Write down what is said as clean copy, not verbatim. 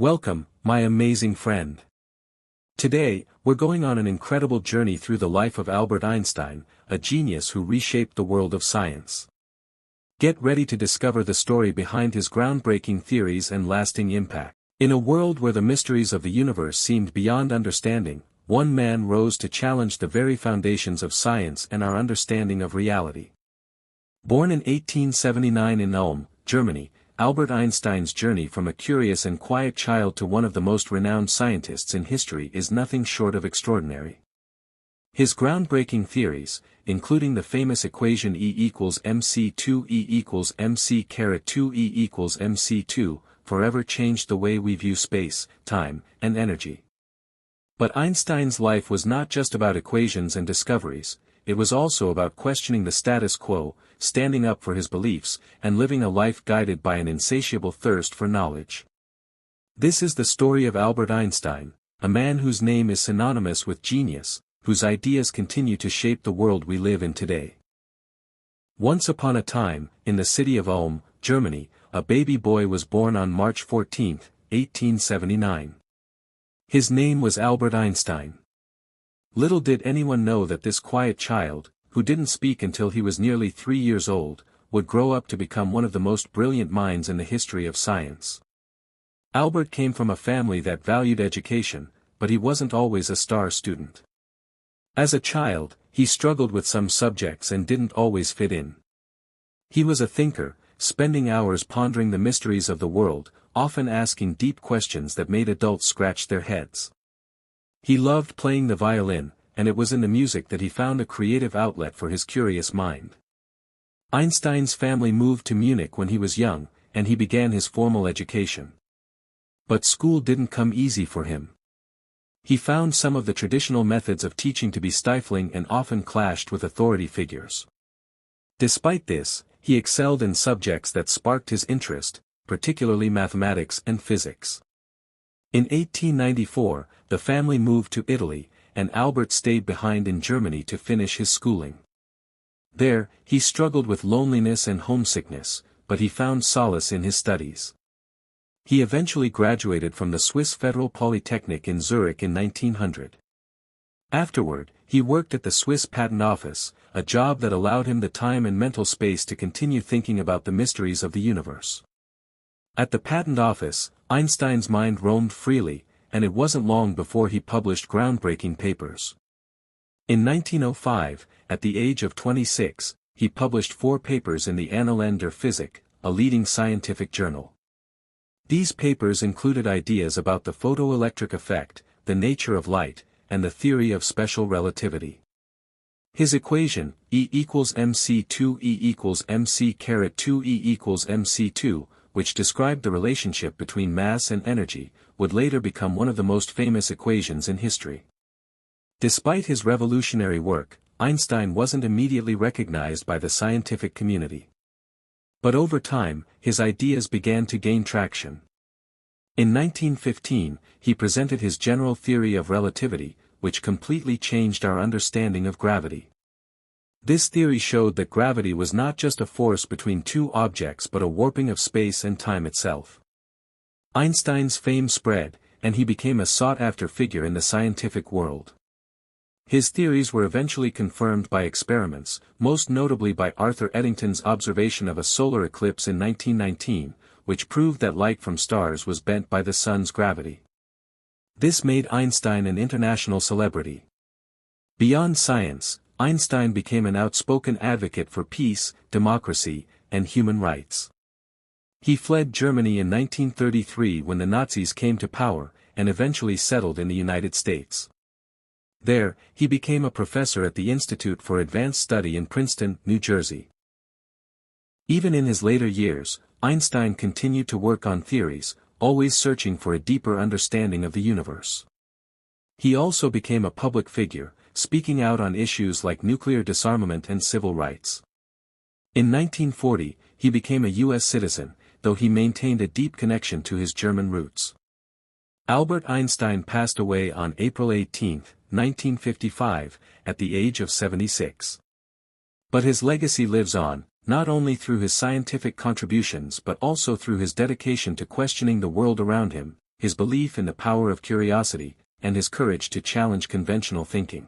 Welcome, my amazing friend. Today, we're going on an incredible journey through the life of Albert Einstein, a genius who reshaped the world of science. Get ready to discover the story behind his groundbreaking theories and lasting impact. In a world where the mysteries of the universe seemed beyond understanding, one man rose to challenge the very foundations of science and our understanding of reality. Born in 1879 in Ulm, Germany, Albert Einstein's journey from a curious and quiet child to one of the most renowned scientists in history is nothing short of extraordinary. His groundbreaking theories, including the famous equation E equals mc2 E equals mc caret 2 E equals mc2, forever changed the way we view space, time, and energy. But Einstein's life was not just about equations and discoveries, it was also about questioning the status quo, standing up for his beliefs, and living a life guided by an insatiable thirst for knowledge. This is the story of Albert Einstein, a man whose name is synonymous with genius, whose ideas continue to shape the world we live in today. Once upon a time, in the city of Ulm, Germany, a baby boy was born on March 14, 1879. His name was Albert Einstein. Little did anyone know that this quiet child, who didn't speak until he was nearly 3 years old, would grow up to become one of the most brilliant minds in the history of science. Albert came from a family that valued education, but he wasn't always a star student. As a child, he struggled with some subjects and didn't always fit in. He was a thinker, spending hours pondering the mysteries of the world, often asking deep questions that made adults scratch their heads. He loved playing the violin, and it was in the music that he found a creative outlet for his curious mind. Einstein's family moved to Munich when he was young, and he began his formal education. But school didn't come easy for him. He found some of the traditional methods of teaching to be stifling and often clashed with authority figures. Despite this, he excelled in subjects that sparked his interest, particularly mathematics and physics. In 1894, the family moved to Italy, and Albert stayed behind in Germany to finish his schooling. There, he struggled with loneliness and homesickness, but he found solace in his studies. He eventually graduated from the Swiss Federal Polytechnic in Zurich in 1900. Afterward, he worked at the Swiss Patent Office, a job that allowed him the time and mental space to continue thinking about the mysteries of the universe. At the Patent Office, Einstein's mind roamed freely, and it wasn't long before he published groundbreaking papers. In 1905, at the age of 26, he published 4 papers in the Annalen der Physik, a leading scientific journal. These papers included ideas about the photoelectric effect, the nature of light, and the theory of special relativity. His equation, E equals mc2 E equals mc caret 2 E equals mc2, which described the relationship between mass and energy, would later become one of the most famous equations in history. Despite his revolutionary work, Einstein wasn't immediately recognized by the scientific community. But over time, his ideas began to gain traction. In 1915, he presented his general theory of relativity, which completely changed our understanding of gravity. This theory showed that gravity was not just a force between two objects but a warping of space and time itself. Einstein's fame spread, and he became a sought-after figure in the scientific world. His theories were eventually confirmed by experiments, most notably by Arthur Eddington's observation of a solar eclipse in 1919, which proved that light from stars was bent by the sun's gravity. This made Einstein an international celebrity. Beyond science, Einstein became an outspoken advocate for peace, democracy, and human rights. He fled Germany in 1933 when the Nazis came to power, and eventually settled in the United States. There, he became a professor at the Institute for Advanced Study in Princeton, New Jersey. Even in his later years, Einstein continued to work on theories, always searching for a deeper understanding of the universe. He also became a public figure, speaking out on issues like nuclear disarmament and civil rights. In 1940, he became a U.S. citizen, though he maintained a deep connection to his German roots. Albert Einstein passed away on April 18, 1955, at the age of 76. But his legacy lives on, not only through his scientific contributions but also through his dedication to questioning the world around him. his belief in the power of curiosity, and his courage to challenge conventional thinking.